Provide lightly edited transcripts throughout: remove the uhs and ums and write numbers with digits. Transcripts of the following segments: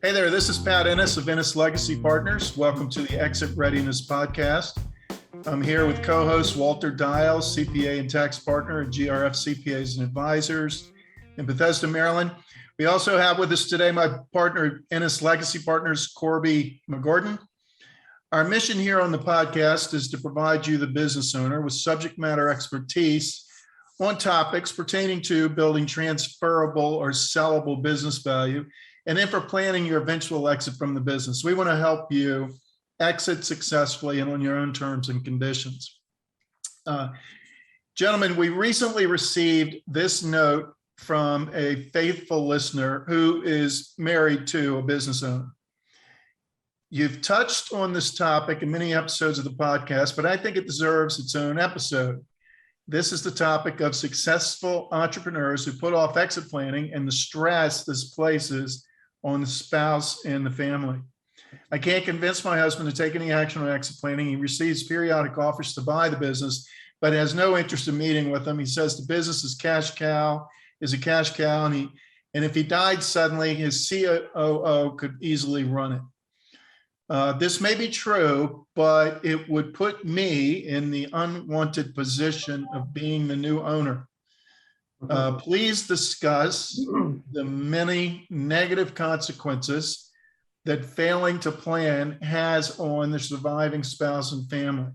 Hey there, this is Pat Ennis of Ennis Legacy Partners. Welcome to the Exit Readiness Podcast. I'm here with co-host Walter Dial, CPA and tax partner at GRF CPAs and Advisors in Bethesda, Maryland. We also have with us today my partner, Ennis Legacy Partners, Corby McGordon. Our mission here on the podcast is to provide you, the business owner, with subject matter expertise on topics pertaining to building transferable or sellable business value, and then for planning your eventual exit from the business. We want to help you exit successfully and on your own terms and conditions. Gentlemen, we recently received this note from a faithful listener who is married to a business owner. You've touched on this topic in many episodes of the podcast, but I think it deserves its own episode. This is the topic of successful entrepreneurs who put off exit planning and the stress this places on the spouse and the family. I can't convince my husband to take any action on exit planning. He receives periodic offers to buy the business, but has no interest in meeting with them. He says the business is a cash cow, and if he died suddenly, his COO could easily run it. This may be true, but it would put me in the unwanted position of being the new owner. Please discuss the many negative consequences that failing to plan has on the surviving spouse and family.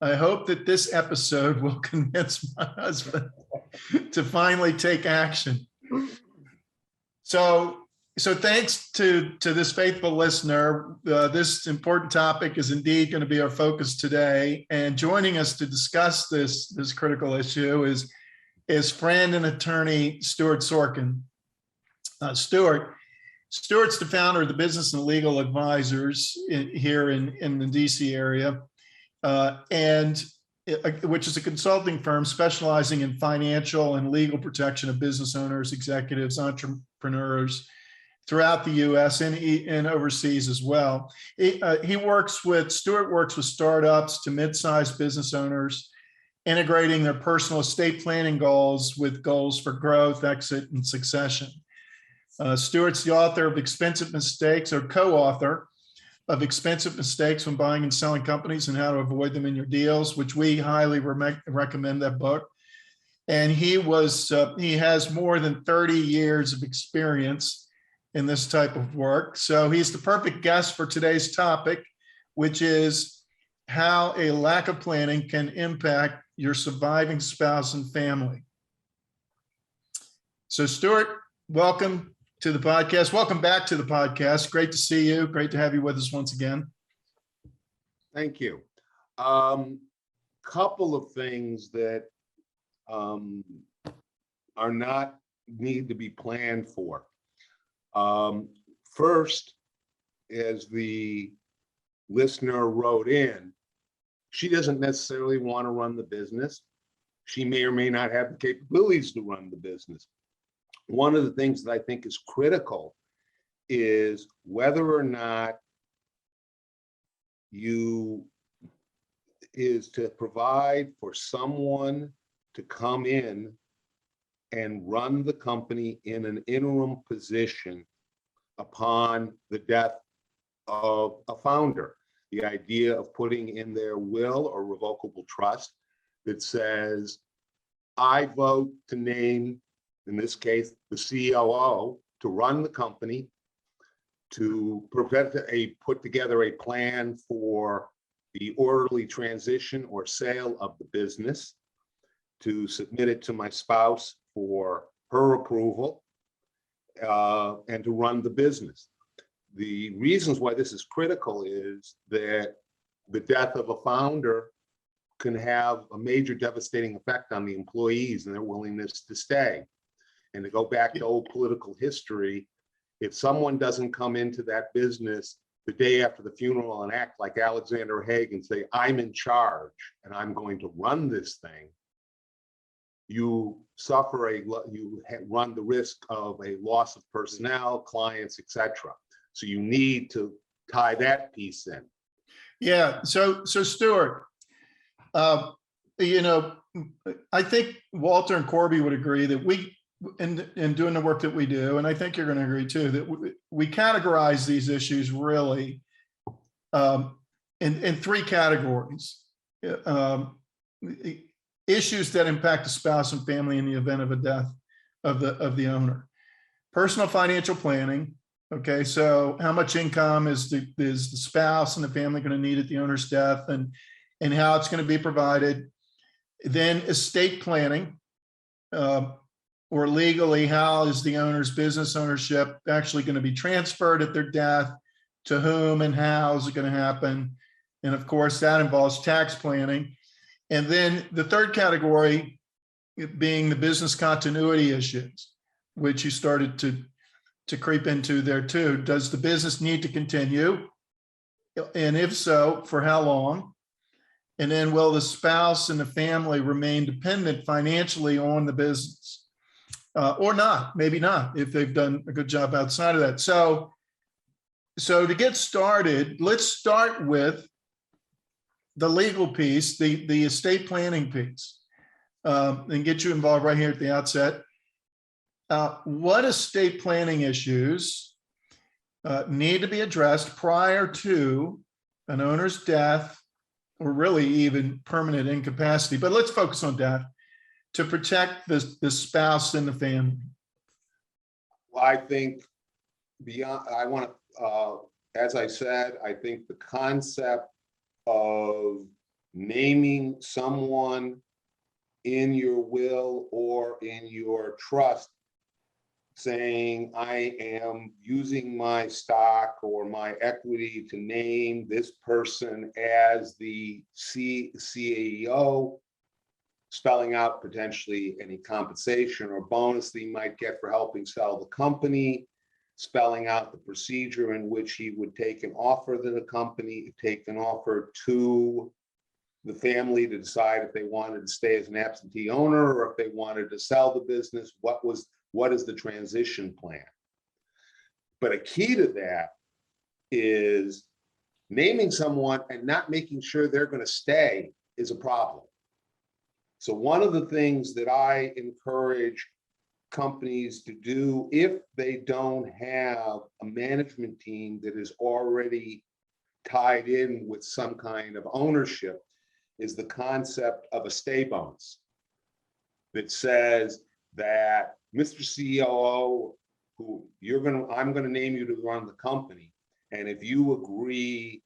I hope that this episode will convince my husband to finally take action. So thanks to this faithful listener. This important topic is indeed going to be our focus today. And joining us to discuss this critical issue is friend and attorney Stuart Sorkin. Stuart's the founder of the Business and Legal Advisors here in the DC area, which is a consulting firm specializing in financial and legal protection of business owners, executives, entrepreneurs throughout the U.S. and overseas as well. Stuart works with startups to mid-sized business owners, integrating their personal estate planning goals with goals for growth, exit, and succession. Stuart's the author of Expensive Mistakes, or co-author of Expensive Mistakes when Buying and Selling Companies and How to Avoid Them in Your Deals, which we highly recommend that book. And he has more than 30 years of experience in this type of work. So he's the perfect guest for today's topic, which is how a lack of planning can impact your surviving spouse and family. So Stuart, welcome to the podcast. Welcome back to the podcast. Great to see you. Great to have you with us once again. Thank you. Couple of things that are not need to be planned for. First, as the listener wrote in, she doesn't necessarily want to run the business. She may or may not have the capabilities to run the business. One of the things that I think is critical is whether or not is to provide for someone to come in and run the company in an interim position upon the death of a founder. The idea of putting in their will or revocable trust that says, I vote to name, in this case, the COO to run the company, to put together a plan for the orderly transition or sale of the business, to submit it to my spouse for her approval, and to run the business. The reasons why this is critical is that the death of a founder can have a major devastating effect on the employees and their willingness to stay. And to go back to old political history, if someone doesn't come into that business the day after the funeral and act like Alexander Haig and say, I'm in charge and I'm going to run this thing, you run the risk of a loss of personnel, clients, etc. So you need to tie that piece in. Yeah. So Stuart, I think Walter and Corby would agree that in doing the work that we do, and I think you're going to agree too, that we categorize these issues really in three categories. Issues that impact the spouse and family in the event of a death of the owner. Personal financial planning. Okay, so how much income is the spouse and the family going to need at the owner's death, and how it's going to be provided. Then estate planning, or legally, how is the owner's business ownership actually going to be transferred at their death, to whom and how is it going to happen? And of course, that involves tax planning. And then the third category being the business continuity issues, which you started to creep into there too. Does the business need to continue? And if so, for how long? And then will the spouse and the family remain dependent financially on the business? Or not, maybe not, if they've done a good job outside of that. So to get started, let's start with the legal piece, the estate planning piece, and get you involved right here at the outset. What estate planning issues need to be addressed prior to an owner's death, or really even permanent incapacity? But let's focus on death, to protect the spouse and the family. Well, I think as I said, I think the concept of naming someone in your will or in your trust, saying, I am using my stock or my equity to name this person as the CEO, spelling out potentially any compensation or bonus that he might get for helping sell the company, spelling out the procedure in which he would take an offer to the company, take an offer to the family to decide if they wanted to stay as an absentee owner or if they wanted to sell the business. What is the transition plan? But a key to that is naming someone and not making sure they're going to stay is a problem. So one of the things that I encourage companies to do, if they don't have a management team that is already tied in with some kind of ownership, is the concept of a stay bonus that says that Mr. COO, who I'm going to name you to run the company, and if you agree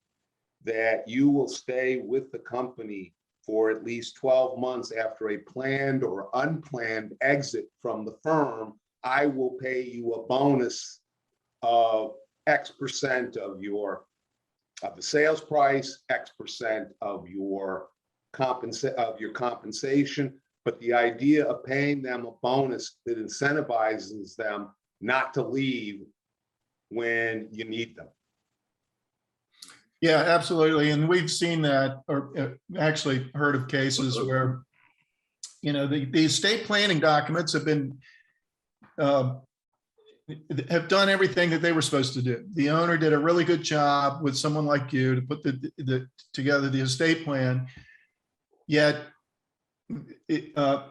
that you will stay with the company for at least 12 months after a planned or unplanned exit from the firm, I will pay you a bonus of X% of the sales price, X% of your compensation. But the idea of paying them a bonus that incentivizes them not to leave when you need them. Yeah, absolutely. And we've seen that, or actually heard of cases where, the estate planning documents have been, have done everything that they were supposed to do. The owner did a really good job with someone like you to put together the estate plan. Yet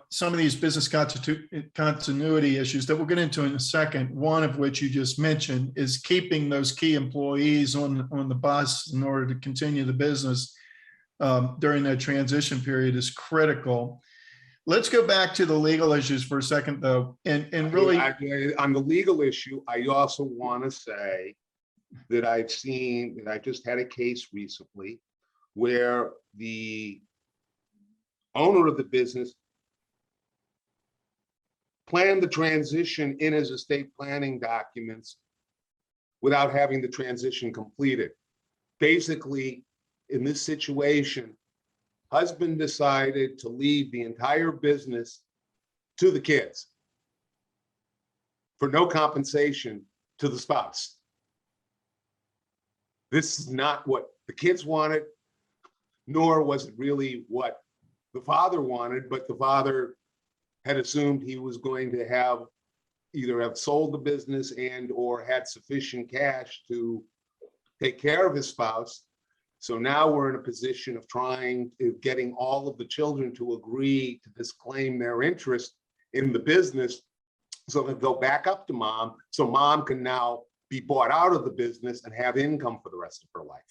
some of these business continuity issues that we'll get into in a second, one of which you just mentioned, is keeping those key employees on the bus in order to continue the business during that transition period is critical. Let's go back to the legal issues for a second, though, and really on the legal issue, I also want to say that I just had a case recently where the owner of the business planned the transition in his estate planning documents without having the transition completed. Basically, in this situation, husband decided to leave the entire business to the kids for no compensation to the spouse. This is not what the kids wanted, nor was it really what the father wanted, but the father had assumed he was going to have sold the business and or had sufficient cash to take care of his spouse. So now we're in a position of getting all of the children to agree to disclaim their interest in the business So it'll go back up to mom. So mom can now be bought out of the business and have income for the rest of her life.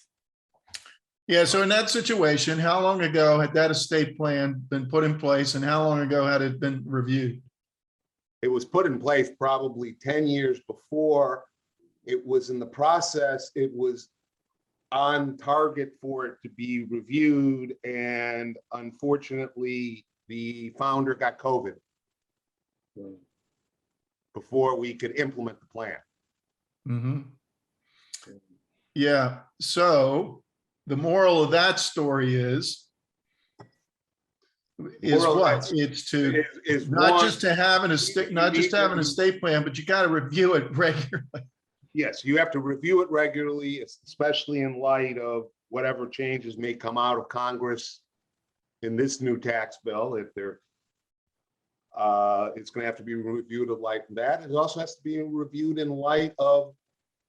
Yeah, so in that situation, how long ago had that estate plan been put in place and how long ago had it been reviewed? It was put in place probably 10 years before. It was in the process. It was on target for it to be reviewed. And unfortunately, the founder got COVID before we could implement the plan. Mhm. Yeah, so the moral of that story is Moral of what? that It's to is not one, just to have an estate, not just to have an estate plan, but you got to review it regularly. yes, you have to review it regularly, especially in light of whatever changes may come out of Congress in this new tax bill. If they're, it's going to have to be reviewed in light of that. It also has to be reviewed in light of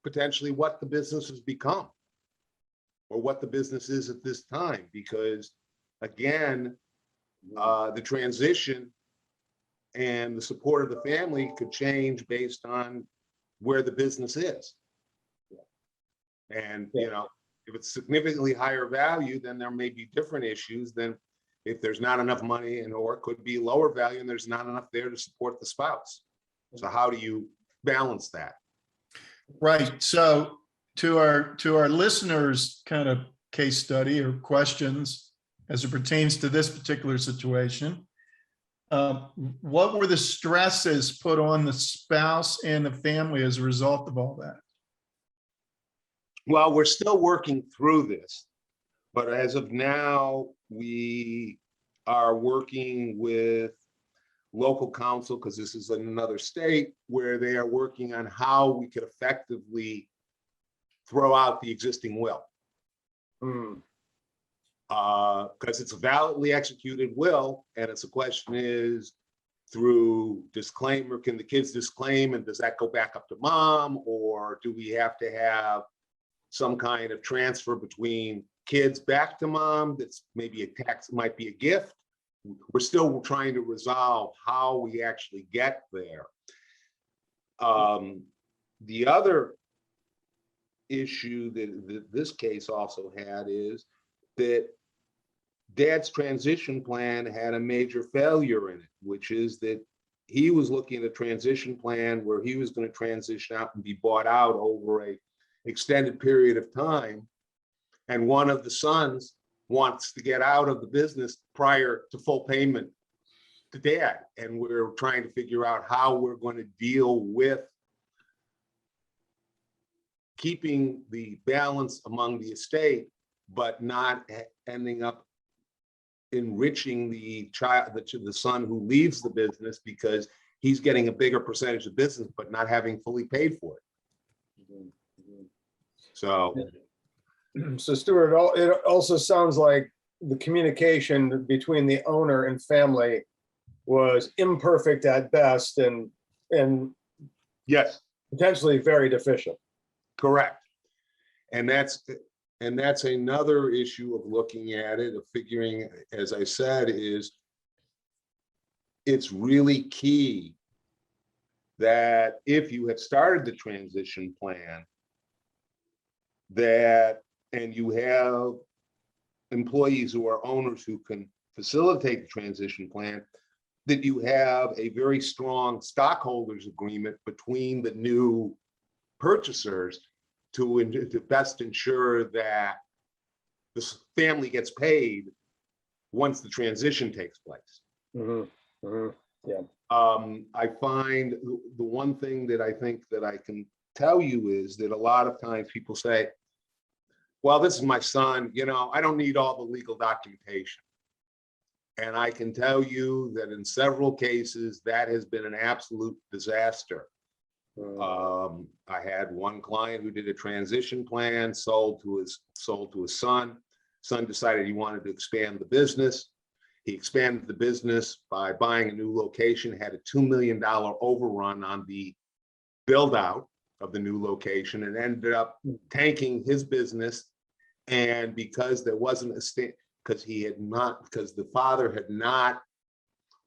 potentially what the business has become or what the business is at this time, because again, the transition and the support of the family could change based on where the business is. And, you know, if it's significantly higher value, then there may be different issues than if there's not enough money, and or it could be lower value and there's not enough there to support the spouse. So how do you balance that? Right. So to our listeners' kind of case study or questions as it pertains to this particular situation, what were the stresses put on the spouse and the family as a result of all that? Well, we're still working through this, but as of now, we are working with local counsel, because this is in another state, where they are working on how we could effectively throw out the existing will. Because it's a validly executed will, and it's a question is through disclaimer, can the kids disclaim, and does that go back up to mom, or do we have to have some kind of transfer between kids back to mom? That's maybe a tax, might be a gift. We're still trying to resolve how we actually get there. The other issue that this case also had is that Dad's transition plan had a major failure in it, which is that he was looking at a transition plan where he was going to transition out and be bought out over a extended period of time. And one of the sons wants to get out of the business prior to full payment to Dad. And we're trying to figure out how we're going to deal with keeping the balance among the estate, but not ending up enriching the child, the son who leaves the business, because he's getting a bigger percentage of business, but not having fully paid for it. So Stuart, it also sounds like the communication between the owner and family was imperfect at best and yes, potentially very deficient. correct. And that's another issue of looking at it, of figuring, as I said, is it's really key that if you have started the transition plan, that, and you have employees who are owners who can facilitate the transition plan, that you have a very strong stockholders agreement between the new purchasers to best ensure that the family gets paid once the transition takes place. Yeah. I find the one thing that I think that I can tell you is that a lot of times people say, well, this is my son, you know, I don't need all the legal documentation. And I can tell you that in several cases, that has been an absolute disaster. I had one client who did a transition plan, sold to his son. Son decided he wanted to expand the business. He expanded the business by buying a new location, had a $2 million overrun on the build out of the new location, and ended up tanking his business. And because there wasn't a because the father had not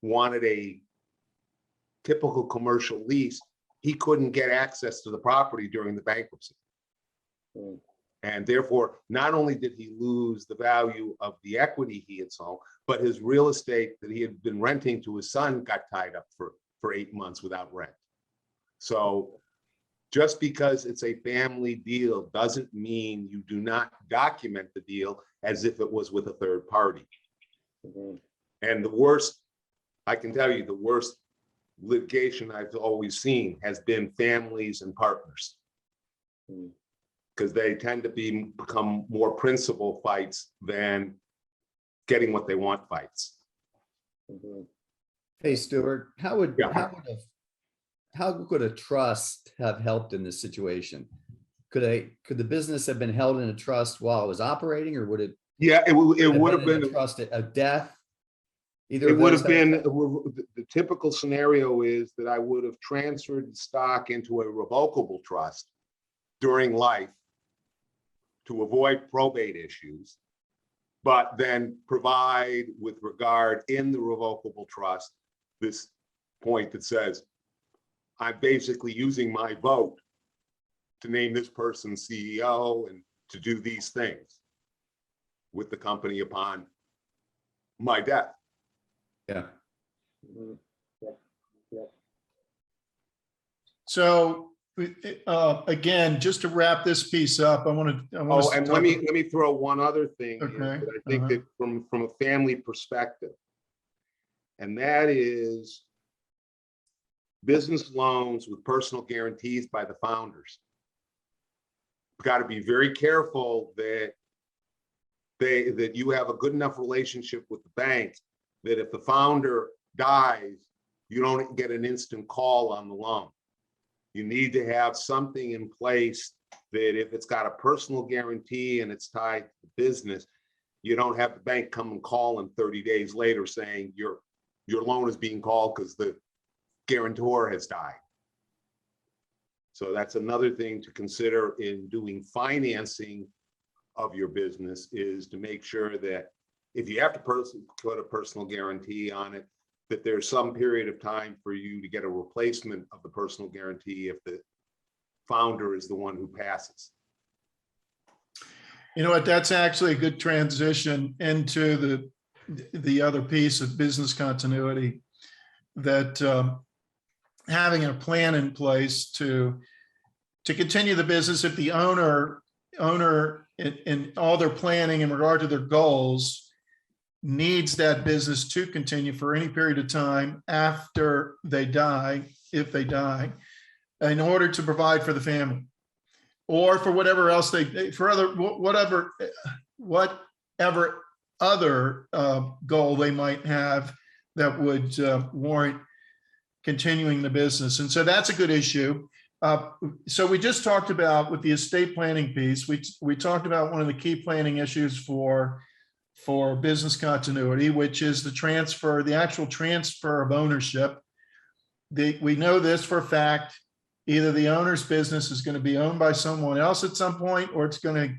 wanted a typical commercial lease, he couldn't get access to the property during the bankruptcy. Mm. And therefore, not only did he lose the value of the equity he had sold, but his real estate that he had been renting to his son got tied up for 8 months without rent. So just because it's a family deal doesn't mean you do not document the deal as if it was with a third party. Mhm. And the worst, I can tell you, the worst litigation I've always seen has been families and partners, Mm. because they tend to become more principal fights than getting what they want fights. Mhm. Hey, Stuart, Yeah. how could a trust have helped in this situation? Could the business have been held in a trust while it was operating, or would it Yeah, it would have in a been, trust at death? Either it of would those have been, the typical scenario is that I would have transferred the stock into a revocable trust during life to avoid probate issues, but then provide with regard in the revocable trust this point that says, I'm basically using my vote to name this person CEO and to do these things with the company upon my death. Yeah. Mhm. Yep. Yep. So again, just to wrap this piece up, I want to. Oh, and let me throw one other thing in Okay. that I think that from a family perspective, and that is business loans with personal guarantees by the founders. Got to be very careful that you have a good enough relationship with the bank that if the founder dies, you don't get an instant call on the loan. You need to have something in place that if it's got a personal guarantee and it's tied to the business, you don't have the bank come and call in 30 days later saying your loan is being called because the guarantor has died. So that's another thing to consider in doing financing of your business, is to make sure that if you have to put a personal guarantee on it, that there's some period of time for you to get a replacement of the personal guarantee if the founder is the one who passes. You know what, that's actually a good transition into the other piece of business continuity, that having a plan in place to continue the business if the owner in all their planning in regard to their goals needs that business to continue for any period of time after they die, if they die, in order to provide for the family, or for whatever else whatever other goal they might have that would warrant continuing the business. And so that's a good issue. So we just talked about, with the estate planning piece, we talked about one of the key planning issues for business continuity, which is the actual transfer of ownership. We know this for a fact: either the owner's business is going to be owned by someone else at some point, or it's going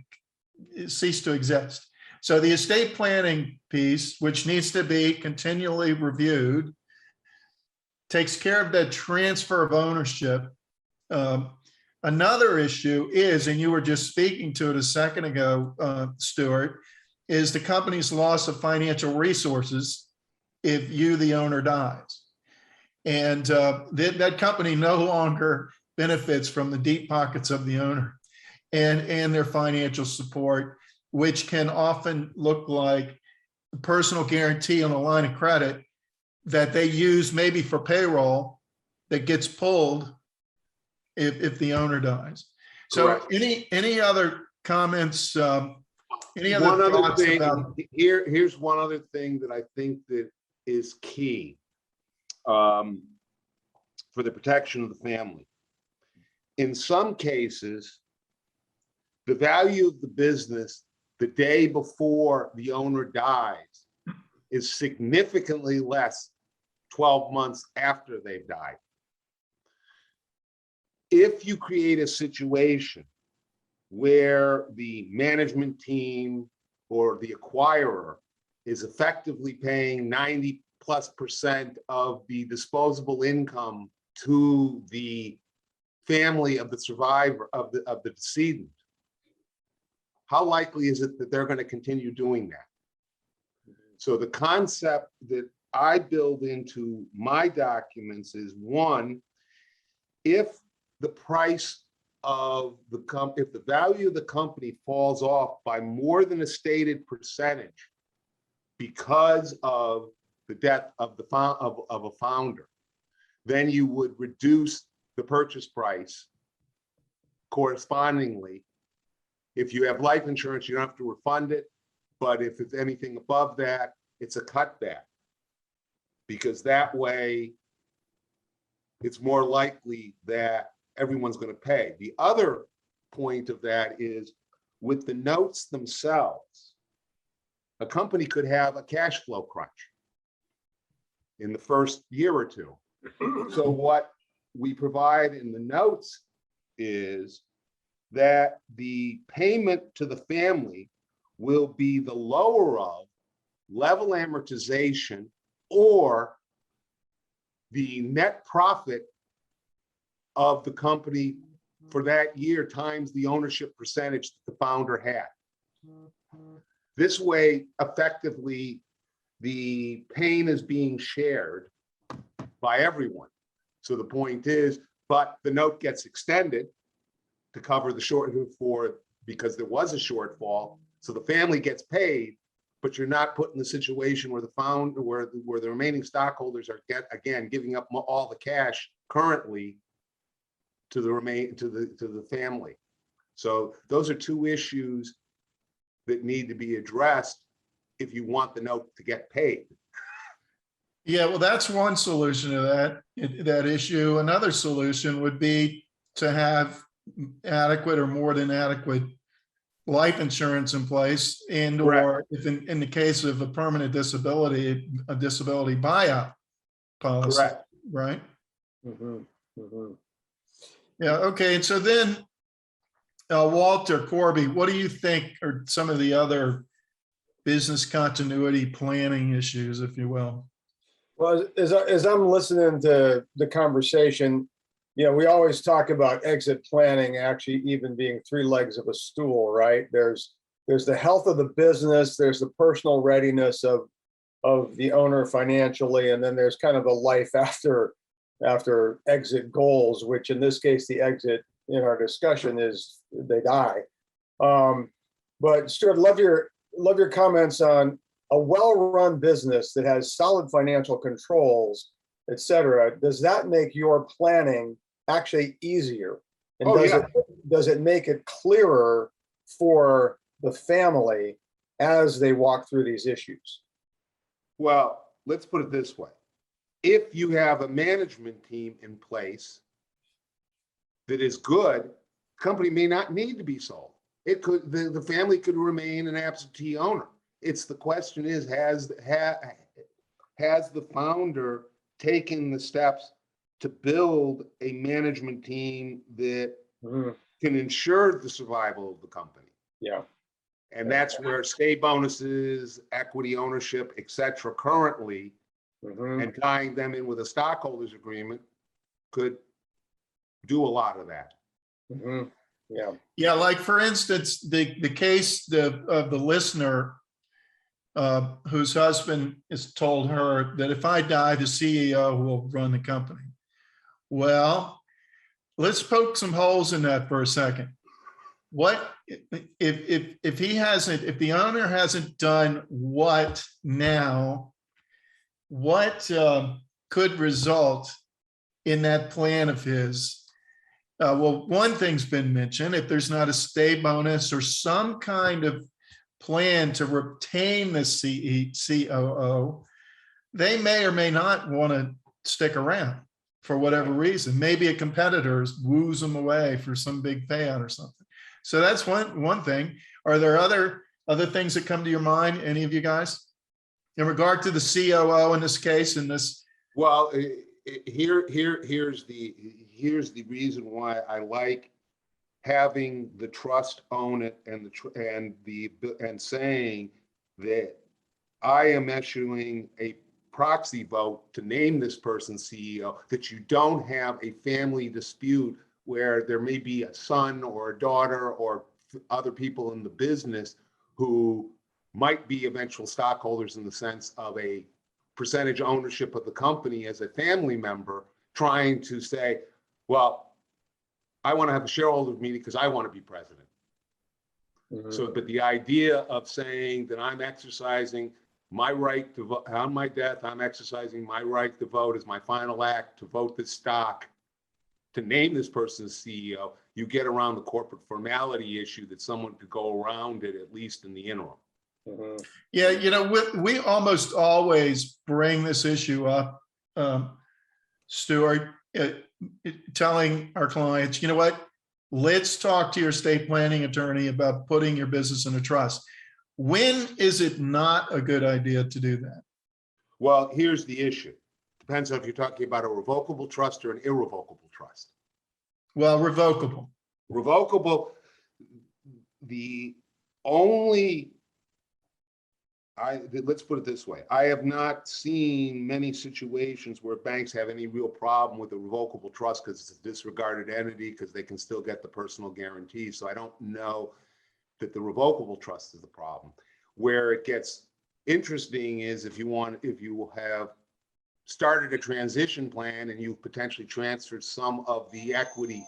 to cease to exist. So the estate planning piece, which needs to be continually reviewed, takes care of that transfer of ownership. Another issue is, and you were just speaking to it a second ago, Stuart, is the company's loss of financial resources if you, the owner, dies. And that company no longer benefits from the deep pockets of the owner and their financial support, which can often look like a personal guarantee on a line of credit that they use maybe for payroll that gets pulled if the owner dies. So Correct. any other comments? Any other One other thoughts thing, about? here's one other thing that I think that is key for the protection of the family. In some cases, the value of the business the day before the owner dies is significantly less 12 months after they've died. If you create a situation where the management team or the acquirer is effectively paying 90 plus% of the disposable income to the family of the survivor of the decedent, how likely is it that they're going to continue doing that? So the concept that I build into my documents is, one, if the price of if the value of the company falls off by more than a stated percentage because of the death of a founder, then you would reduce the purchase price correspondingly. If you have life insurance, you don't have to refund it, but if it's anything above that, it's a cutback, because that way it's more likely that everyone's going to pay. The other point of that is, with the notes themselves, a company could have a cash flow crunch in the first year or two. So what we provide in the notes is that the payment to the family will be the lower of level amortization or the net profit of the company for that year times the ownership percentage that the founder had. This way, effectively, the pain is being shared by everyone. So the point is, but the note gets extended to cover the because there was a shortfall. So the family gets paid, but you're not put in the situation where the founder, where the remaining stockholders are again giving up all the cash currently to the family. So those are two issues that need to be addressed if you want the note to get paid. Yeah, well, that's one solution to that issue. Another solution would be to have adequate or more than adequate life insurance in place, and or if in the case of a permanent disability, a disability buyout policy. Correct. Right? Mhm, mhm. Yeah, okay. And so then, Walter, Corby, what do you think are some of the other business continuity planning issues, if you will? Well, as I'm listening to the conversation, we always talk about exit planning actually even being three legs of a stool, right? There's the health of the business, there's the personal readiness of the owner financially, and then there's kind of a life after exit goals, which in this case, the exit in our discussion is they die. But Stuart, love your comments on a well-run business that has solid financial controls, et cetera. Does that make your planning actually easier? And does it make it clearer for the family as they walk through these issues? Well, let's put it this way. If you have a management team in place that is good, the company may not need to be sold. It could, the family could remain an absentee owner. It's the question is, has the founder taken the steps to build a management team that can ensure the survival of the company? Yeah. And that's where stay bonuses, equity ownership, et cetera, currently, and tying them in with a stockholders agreement could do a lot of that. Yeah. Yeah, like for instance, the case of the listener whose husband has told her that if I die, the CEO will run the company. Well, let's poke some holes in that for a second. What if the owner hasn't done what now? What could result in that plan of his? Well, one thing's been mentioned: if there's not a stay bonus or some kind of plan to retain the COO, they may or may not want to stick around for whatever reason. Maybe a competitor woos them away for some big payout or something. So that's one thing. Are there other things that come to your mind, any of you guys, in regard to the COO in this case? Well, here's the reason why I like having the trust own it and saying that I am issuing a proxy vote to name this person CEO, that you don't have a family dispute where there may be a son or a daughter or other people in the business who might be eventual stockholders in the sense of a percentage ownership of the company as a family member, trying to say, well, I want to have a shareholders meeting because I want to be president. So, but the idea of saying that I'm exercising my right to vote on my death, I'm exercising my right to vote as my final act to vote this stock, to name this person as CEO, you get around the corporate formality issue that someone could go around it, at least in the interim. Yeah, we almost always bring this issue up, Stuart, telling our clients, you know what, let's talk to your estate planning attorney about putting your business in a trust. When is it not a good idea to do that? Well, here's the issue. Depends on if you're talking about a revocable trust or an irrevocable trust. Well, revocable. Revocable, let's put it this way. I have not seen many situations where banks have any real problem with a revocable trust because it's a disregarded entity, because they can still get the personal guarantee. So I don't know that the revocable trust is the problem. Where it gets interesting is if you have started a transition plan and you've potentially transferred some of the equity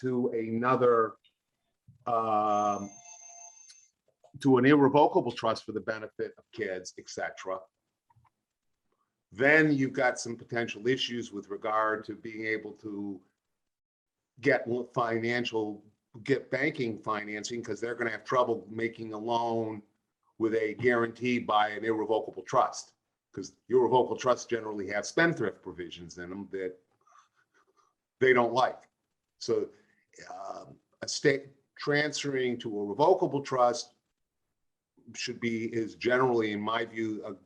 to another, to an irrevocable trust for the benefit of kids, etc. Then you've got some potential issues with regard to being able to get banking financing, because they're going to have trouble making a loan with a guarantee by an irrevocable trust, because irrevocable trusts generally have spendthrift provisions in them that they don't like. So a state transferring to a revocable trust is generally, in my view,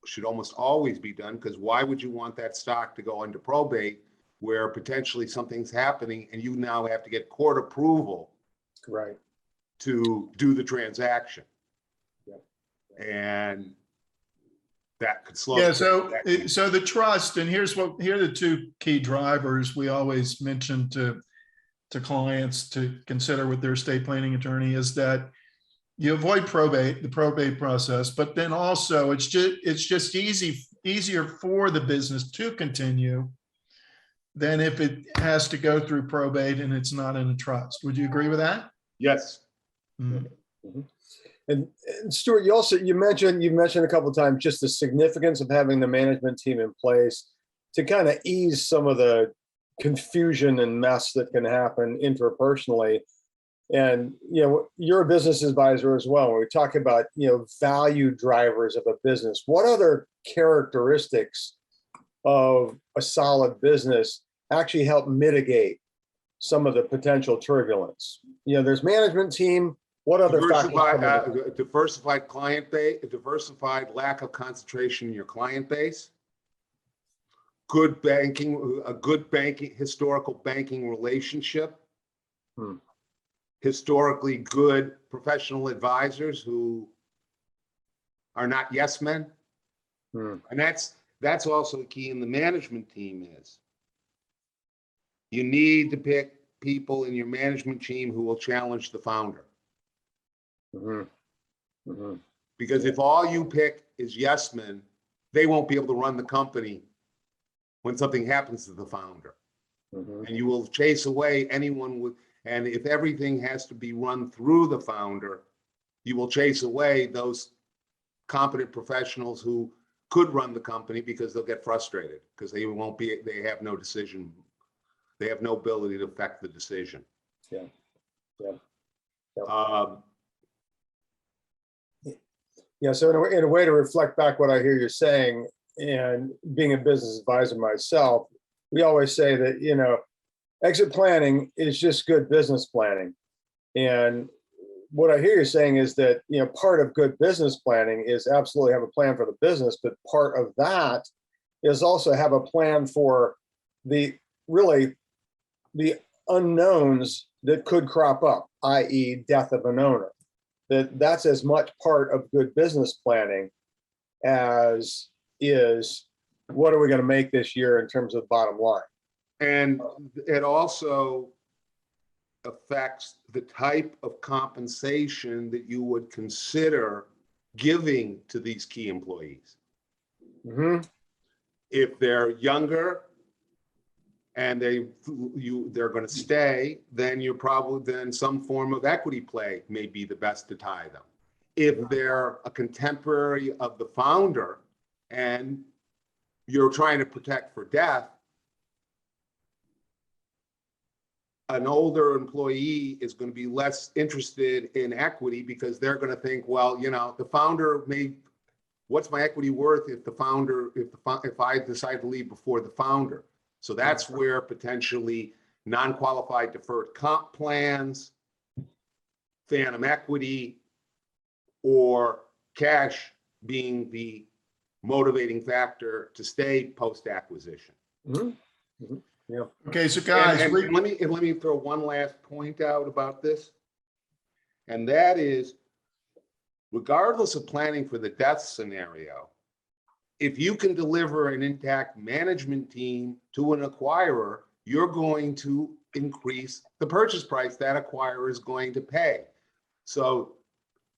should almost always be done, because why would you want that stock to go into probate where potentially something's happening and you now have to get court approval to do the transaction? And that could slow. Yeah, so the trust, and here are the two key drivers we always mention to clients to consider with their estate planning attorney, is that you avoid the probate process, but then also it's just easier for the business to continue than if it has to go through probate and it's not in a trust. Would you agree with that? Yes. Mm-hmm. And Stuart, you mentioned a couple of times just the significance of having the management team in place to kind of ease some of the confusion and mess that can happen interpersonally. And you're a business advisor as well. When we talk about value drivers of a business, what other characteristics of a solid business actually help mitigate some of the potential turbulence? There's management team. What other factors? Diversified client base, diversified lack of concentration in your client base, good banking, historical banking relationship, historically good professional advisors who are not yes men. And that's also key in the management team. Is you need to pick people in your management team who will challenge the founder. Because if all you pick is yes men, they won't be able to run the company when something happens to the founder. And you will chase away anyone and if everything has to be run through the founder, you will chase away those competent professionals who could run the company, because they'll get frustrated because they have no decision. They have no ability to affect the decision. So in a way to reflect back what I hear you saying, and being a business advisor myself, we always say that, exit planning is just good business planning. And what I hear you saying is that, part of good business planning is absolutely have a plan for the business, but part of that is also have a plan for the unknowns that could crop up, i.e. death of an owner. That's as much part of good business planning as is what are we going to make this year in terms of bottom line? And it also affects the type of compensation that you would consider giving to these key employees. Mhm. If they're younger and they're going to stay, then then some form of equity play may be the best to tie them. If they're a contemporary of the founder and you're trying to protect for death, an older employee is going to be less interested in equity because they're going to think, well, you know, the founder what's my equity worth if if I decide to leave before the founder? So that's where potentially non-qualified deferred comp plans, phantom equity, or cash being the motivating factor to stay post-acquisition. Mhm. Mhm. Yeah. Okay, so guys, And let me throw one last point out about this. And that is, regardless of planning for the death scenario, if you can deliver an intact management team to an acquirer, you're going to increase the purchase price that acquirer is going to pay. So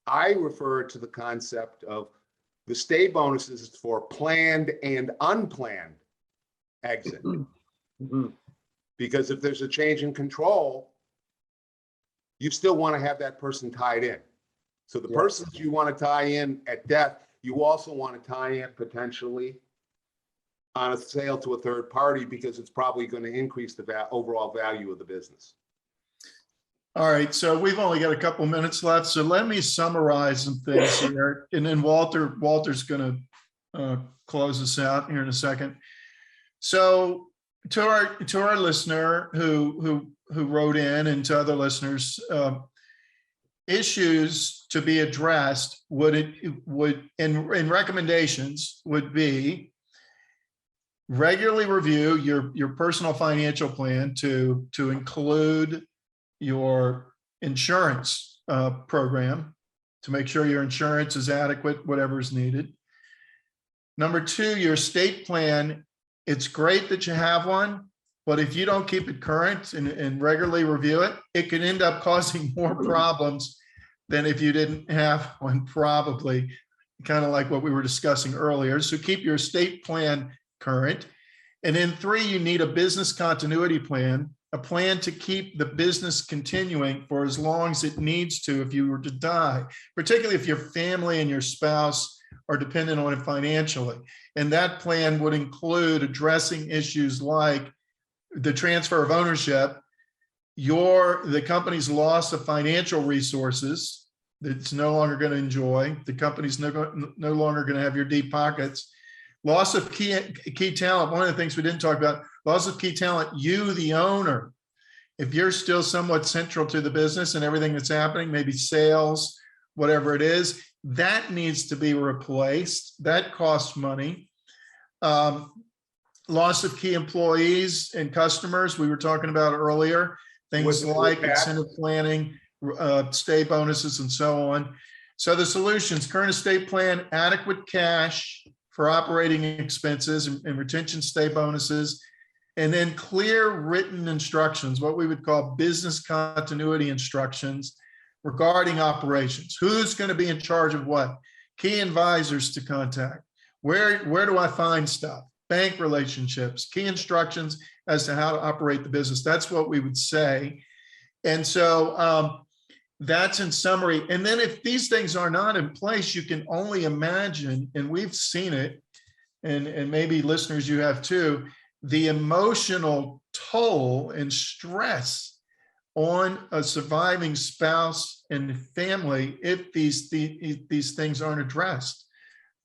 I refer to the concept of the stay bonuses for planned and unplanned exit. Mhm. Because if there's a change in control, you still want to have that person tied in. So the Yeah. persons you want to tie in at death, you also want to tie in potentially on a sale to a third party because it's probably going to increase the overall value of the business. all right, so we've only got a couple minutes left, so let me summarize some things here, and then Walter's going to close us out here in a second. So to our listener who wrote in, and to other listeners, issues to be addressed in recommendations would be regularly review your personal financial plan to include your insurance program to make sure your insurance is adequate, whatever is needed. Number two, your estate plan. It's great that you have one, but if you don't keep it current and regularly review it, it can end up causing more problems than if you didn't have one, probably, kind of like what we were discussing earlier. So keep your estate plan current. And then three, you need a business continuity plan, a plan to keep the business continuing for as long as it needs to if you were to die, particularly if your family and your spouse are dependent on it financially. And that plan would include addressing issues like the transfer of ownership, the company's loss of financial resources that it's no longer going to enjoy, the company's no longer going to have your deep pockets, loss of key talent. One of the things we didn't talk about, loss of key talent, you, the owner, if you're still somewhat central to the business and everything that's happening, maybe sales, whatever it is, that needs to be replaced. That costs money. Loss of key employees and customers, we were talking about earlier, things like incentive planning, stay bonuses, and so on. So the solutions: current estate plan, adequate cash for operating expenses and retention stay bonuses, and then clear written instructions, what we would call business continuity instructions regarding operations. Who's going to be in charge of what? Key advisors to contact. Where do I find stuff? Bank relationships, key instructions as to how to operate the business. That's what we would say. And so that's in summary. And then if these things are not in place, you can only imagine, and we've seen it, and maybe listeners, you have too, the emotional toll and stress on a surviving spouse and family if these things aren't addressed.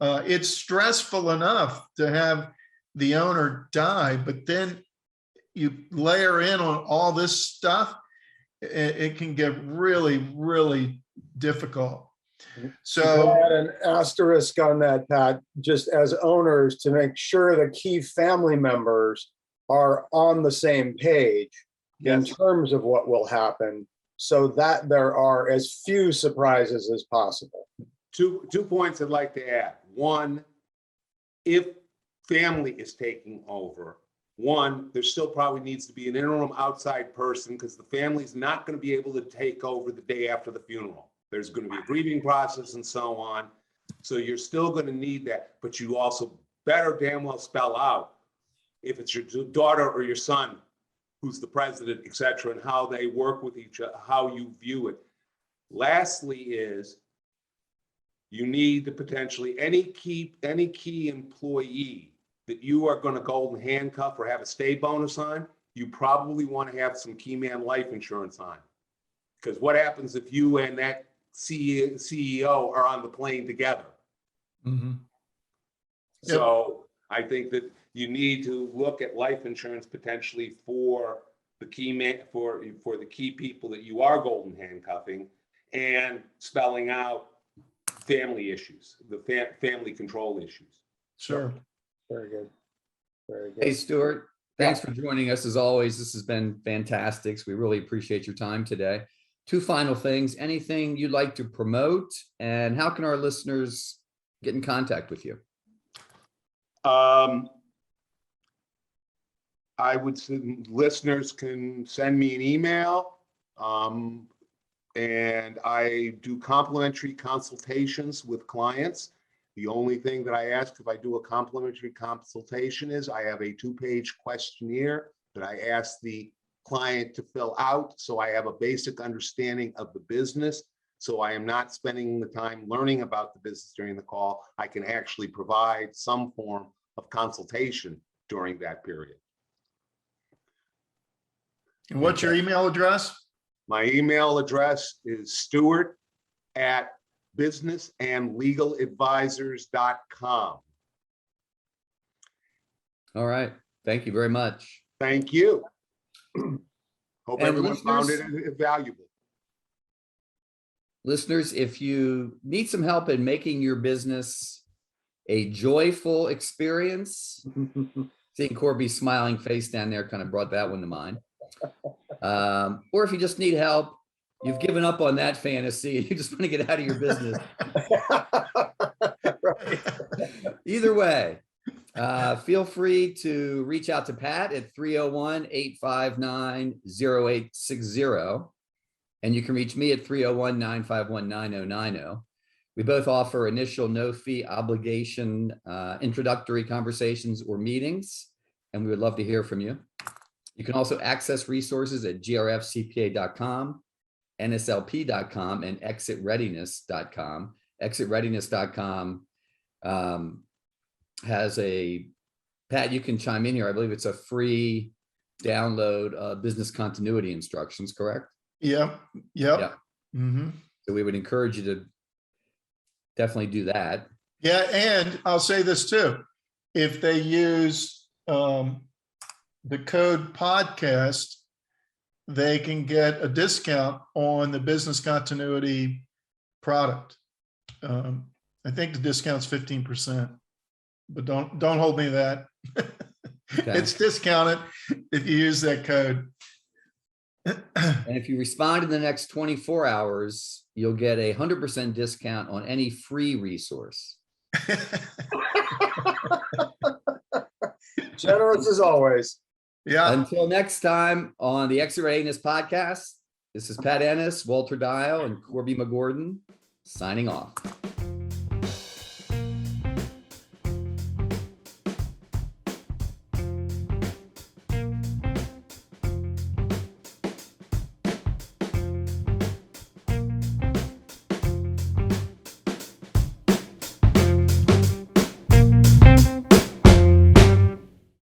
It's stressful enough to have the owner die, but then you layer in on all this stuff, it can get really, really difficult. So add an asterisk on that, Pat, just as owners, to make sure the key family members are on the same page in terms of what will happen, so that there are as few surprises as possible. Two points I'd like to add. One, if family is taking over, there still probably needs to be an interim outside person because the family's not going to be able to take over the day after the funeral. There's going to be a grieving process and so on. So you're still going to need that, but you also better damn well spell out if it's your daughter or your son who's the president, et cetera, and how they work with each other, how you view it. Lastly is you need to potentially any key employee that you are going to golden handcuff or have a stay bonus on, you probably want to have some key man life insurance on. Because what happens if you and that CEO are on the plane together? Mm-hmm. So I think that you need to look at life insurance potentially for the key man, for the key people that you are golden handcuffing, and spelling out family issues, the family control issues. Sure. Very good. Very Hey, good. Stuart, thanks for joining us as always. This has been fantastic. We really appreciate your time today. Two final things. Anything you'd like to promote, and how can our listeners get in contact with you? I would say listeners can send me an email, and I do complimentary consultations with clients. The only thing that I ask if I do a complimentary consultation is I have a 2-page questionnaire that I ask the client to fill out, so I have a basic understanding of the business. So I am not spending the time learning about the business during the call. I can actually provide some form of consultation during that period. And what's your email address? My email address is stuart@businessandlegaladvisors.com. All right. Thank you very much. Thank you. Hope And everyone found it listeners- valuable. Listeners, if you need some help in making your business a joyful experience, seeing Corby's smiling face down there kind of brought that one to mind. Or if you just need help, you've given up on that fantasy and you just want to get out of your business. Right. Either way, feel free to reach out to Pat at 301-859-0860. And you can reach me at 301-951-9090. We both offer initial no-fee obligation introductory conversations or meetings, and we would love to hear from you. You can also access resources at grfcpa.com, nslp.com, and exitreadiness.com. Exitreadiness.com has a, Pat, you can chime in here. I believe it's a free download of business continuity instructions, correct? Yep. Yeah. Mm-hmm. So we would encourage you to definitely do that. Yeah, and I'll say this too. If they use the code podcast, they can get a discount on the business continuity product. I think the discount's 15%, but don't hold me to that. Okay. It's discounted if you use that code. And if you respond in the next 24 hours, you'll get a 100% discount on any free resource. Generous as always. Yeah. Until next time on the Exit Readiness podcast, this is Pat Ennis, Walter Dial, and Corby McGordon signing off.